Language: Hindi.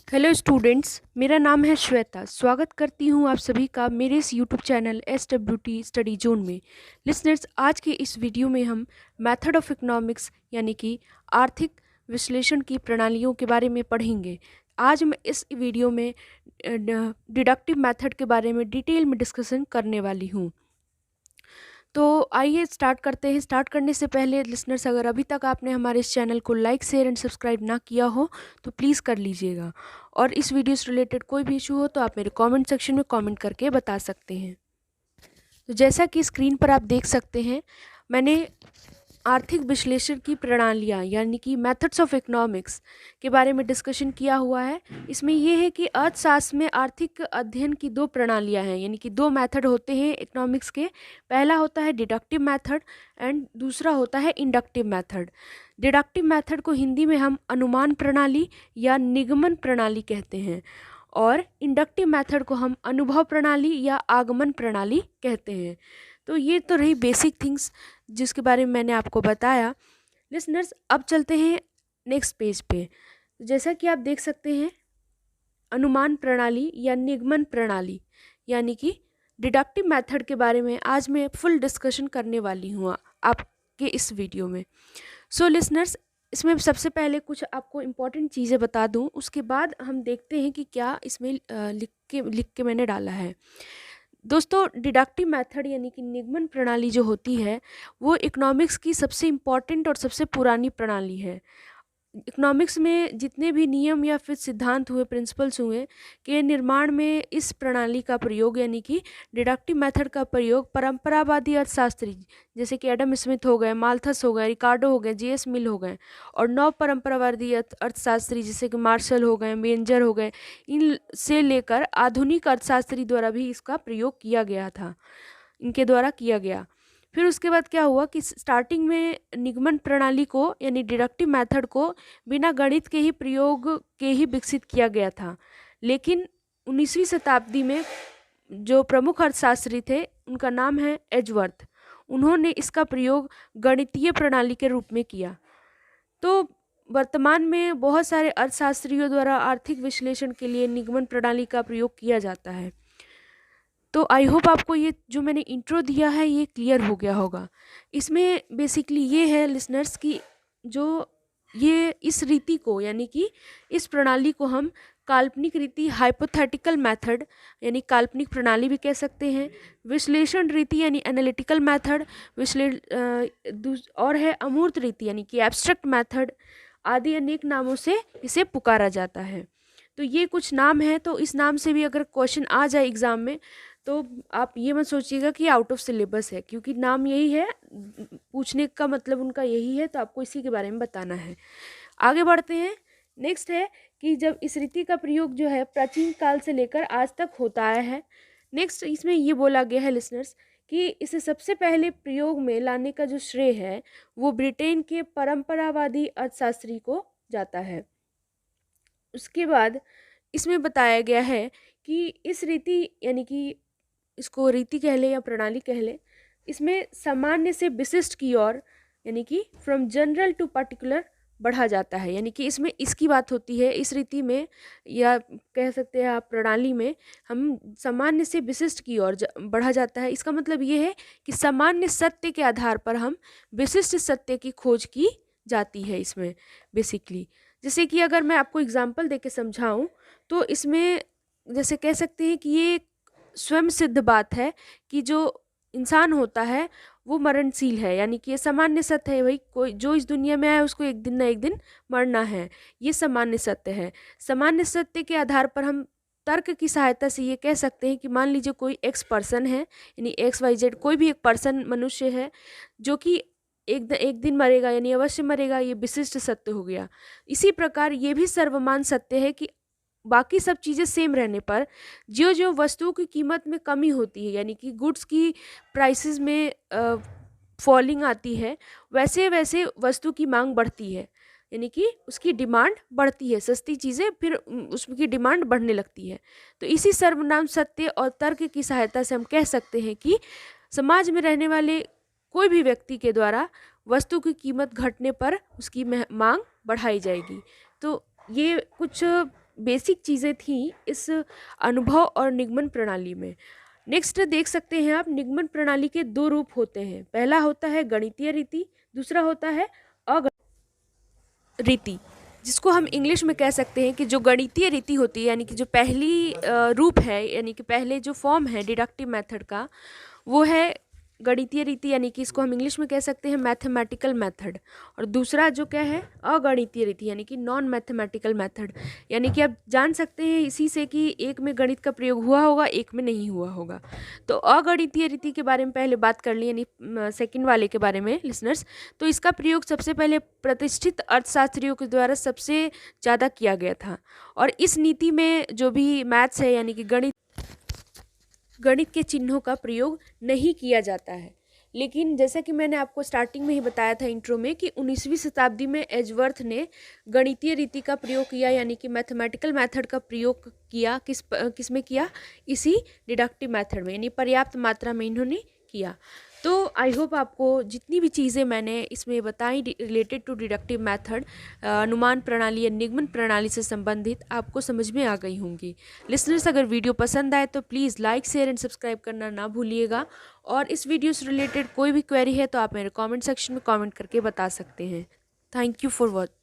हेलो स्टूडेंट्स, मेरा नाम है श्वेता। स्वागत करती हूँ आप सभी का मेरे इस YouTube channel SWT study zone में। लिसनर्स, आज के इस वीडियो में हम मेथड ऑफ इकोनॉमिक्स यानी कि आर्थिक विश्लेषण की प्रणालियों के बारे में पढ़ेंगे। आज मैं इस वीडियो में डिडक्टिव मेथड के बारे में डिटेल में डिस्कशन करने वाली हूँ। तो आइए स्टार्ट करते हैं। स्टार्ट करने से पहले लिसनर्स, अगर अभी तक आपने हमारे इस चैनल को लाइक शेयर एंड सब्सक्राइब ना किया हो तो प्लीज़ कर लीजिएगा। और इस वीडियो से रिलेटेड कोई भी इशू हो तो आप मेरे कमेंट सेक्शन में कमेंट करके बता सकते हैं। तो जैसा कि स्क्रीन पर आप देख सकते हैं, मैंने आर्थिक विश्लेषण की प्रणालियाँ यानी कि मेथड्स ऑफ इकोनॉमिक्स के बारे में डिस्कशन किया हुआ है। इसमें यह है कि अर्थशास्त्र में आर्थिक अध्ययन की दो प्रणालियाँ हैं, यानी कि दो मेथड होते हैं इकोनॉमिक्स के। पहला होता है डिडक्टिव मेथड एंड दूसरा होता है इंडक्टिव मेथड। डिडक्टिव मेथड को हिंदी में हम अनुमान प्रणाली या निगमन प्रणाली कहते हैं और इंडक्टिव मेथड को हम अनुभव प्रणाली या आगमन प्रणाली कहते हैं। तो ये तो रही बेसिक थिंग्स जिसके बारे में मैंने आपको बताया। लिसनर्स, अब चलते हैं नेक्स्ट पेज पे। जैसा कि आप देख सकते हैं, अनुमान प्रणाली या निगमन प्रणाली यानी कि डिडक्टिव मेथड के बारे में आज मैं फुल डिस्कशन करने वाली हूँ आपके इस वीडियो में। सो लिसनर्स, इसमें सबसे पहले कुछ आपको इम्पॉर्टेंट चीज़ें बता दूं, उसके बाद हम देखते हैं कि क्या इसमें लिख के मैंने डाला है। दोस्तों, डिडक्टिव मेथड यानी कि निगमन प्रणाली जो होती है वो इकोनॉमिक्स की सबसे इम्पॉर्टेंट और सबसे पुरानी प्रणाली है। इकोनॉमिक्स में जितने भी नियम या फिर सिद्धांत हुए, प्रिंसिपल्स हुए, के निर्माण में इस प्रणाली का प्रयोग यानी कि डिडक्टिव मेथड का प्रयोग परंपरावादी अर्थशास्त्री जैसे कि एडम स्मिथ हो गए, माल्थस हो गए, रिकार्डो हो गए, JS मिल हो गए, और नव परंपरावादी अर्थशास्त्री जैसे कि मार्शल हो गए, मेंजर हो गए, इन से लेकर आधुनिक अर्थशास्त्री द्वारा भी इसका प्रयोग किया गया था, इनके द्वारा किया गया। फिर उसके बाद क्या हुआ कि स्टार्टिंग में निगमन प्रणाली को यानी डिडक्टिव मेथड को बिना गणित के ही प्रयोग के ही विकसित किया गया था। लेकिन 19वीं शताब्दी में जो प्रमुख अर्थशास्त्री थे उनका नाम है एजवर्थ, उन्होंने इसका प्रयोग गणितीय प्रणाली के रूप में किया। तो वर्तमान में बहुत सारे अर्थशास्त्रियों द्वारा आर्थिक विश्लेषण के लिए निगमन प्रणाली का प्रयोग किया जाता है। तो आई होप आपको ये जो मैंने इंट्रो दिया है ये क्लियर हो गया होगा। इसमें बेसिकली ये है लिसनर्स कि जो ये इस रीति को यानी कि इस प्रणाली को हम काल्पनिक रीति, हाइपोथेटिकल मेथड यानी काल्पनिक प्रणाली भी कह सकते हैं, विश्लेषण रीति यानी एनालिटिकल मेथड, और है अमूर्त रीति यानी कि एब्स्ट्रैक्ट मेथड आदि अनेक नामों से इसे पुकारा जाता है। तो ये कुछ नाम है, तो इस नाम से भी अगर क्वेश्चन आ जाए एग्जाम में तो आप ये मत सोचिएगा कि आउट ऑफ सिलेबस है, क्योंकि नाम यही है, पूछने का मतलब उनका यही है, तो आपको इसी के बारे में बताना है। आगे बढ़ते हैं। नेक्स्ट है कि जब इस रीति का प्रयोग जो है प्राचीन काल से लेकर आज तक होता आया है। नेक्स्ट इसमें ये बोला गया है लिसनर्स कि इसे सबसे पहले प्रयोग में लाने का जो श्रेय है वो ब्रिटेन के परंपरावादी अर्थशास्त्री को जाता है। उसके बाद इसमें बताया गया है कि इस रीति यानी कि इसको रीति कह ले या प्रणाली कह ले, इसमें सामान्य से विशिष्ट की ओर यानी कि फ्रॉम जनरल टू पर्टिकुलर बढ़ा जाता है। यानी कि इसमें इसकी बात होती है इस रीति में, या कह सकते हैं आप प्रणाली में हम सामान्य से विशिष्ट की ओर बढ़ा जाता है। इसका मतलब ये है कि सामान्य सत्य के आधार पर हम विशिष्ट सत्य की खोज की जाती है इसमें बेसिकली। जैसे कि अगर मैं आपको एग्जाम्पल दे के समझाऊँ तो इसमें जैसे कह सकते हैं कि ये स्वयं सिद्ध बात है कि जो इंसान होता है वो मरणशील है, यानी कि ये सामान्य सत्य है। भाई, कोई जो इस दुनिया में आया उसको एक दिन ना एक दिन मरना है, ये सामान्य सत्य है। सामान्य सत्य के आधार पर हम तर्क की सहायता से ये कह सकते हैं कि मान लीजिए कोई एक्स पर्सन है, यानी XYZ कोई भी एक पर्सन मनुष्य है जो कि एक दिन मरेगा, यानी अवश्य मरेगा, ये विशिष्ट सत्य हो गया। इसी प्रकार ये भी सर्वमान सत्य है कि बाकी सब चीज़ें सेम रहने पर जो जो वस्तुओं की कीमत में कमी होती है, यानी कि गुड्स की प्राइसेस में फॉलिंग आती है, वैसे वैसे वस्तु की मांग बढ़ती है, यानी कि उसकी डिमांड बढ़ती है। सस्ती चीज़ें फिर उसकी डिमांड बढ़ने लगती है। तो इसी सर्वनाम सत्य और तर्क की सहायता से हम कह सकते हैं कि समाज में रहने वाले कोई भी व्यक्ति के द्वारा वस्तु की कीमत घटने पर उसकी मांग बढ़ाई जाएगी। तो ये कुछ बेसिक चीज़ें थीं इस अनुभव और निगमन प्रणाली में। नेक्स्ट देख सकते हैं आप, निगमन प्रणाली के 2 रूप होते हैं। पहला होता है गणितीय रीति, दूसरा होता है रीति, जिसको हम इंग्लिश में कह सकते हैं कि जो गणितीय रीति होती है, यानी कि जो पहली रूप है, यानी कि पहले जो फॉर्म है डिडक्टिव मेथड का, वो है गणितीय रीति, यानी कि इसको हम इंग्लिश में कह सकते हैं मैथमेटिकल मेथड। और दूसरा जो क्या है, अगणितीय रीति, यानी कि नॉन मैथमेटिकल मेथड। यानी कि आप जान सकते हैं इसी से कि एक में गणित का प्रयोग हुआ होगा, एक में नहीं हुआ होगा। तो अगणितीय रीति के बारे में पहले बात कर ली, यानी सेकंड वाले के बारे में लिसनर्स। तो इसका प्रयोग सबसे पहले प्रतिष्ठित अर्थशास्त्रियों के द्वारा सबसे ज़्यादा किया गया था। और इस नीति में जो भी मैथ्स है, यानी कि गणित के चिन्हों का प्रयोग नहीं किया जाता है। लेकिन जैसा कि मैंने आपको स्टार्टिंग में ही बताया था इंट्रो में कि 19वीं शताब्दी में एजवर्थ ने गणितीय रीति का प्रयोग किया, यानी कि मैथमेटिकल मेथड का प्रयोग किया। किस में किया? इसी डिडक्टिव मेथड में, यानी पर्याप्त मात्रा में इन्होंने किया। तो आई होप आपको जितनी भी चीज़ें मैंने इसमें बताई रिलेटेड टू डिडक्टिव मेथड, अनुमान प्रणाली या निगमन प्रणाली से संबंधित, आपको समझ में आ गई होंगी। लिसनर्स, अगर वीडियो पसंद आए तो please like share and subscribe करना ना भूलिएगा। और इस वीडियो से रिलेटेड कोई भी क्वेरी है तो आप मेरे कमेंट सेक्शन में कमेंट करके बता सकते हैं। Thank you for watching.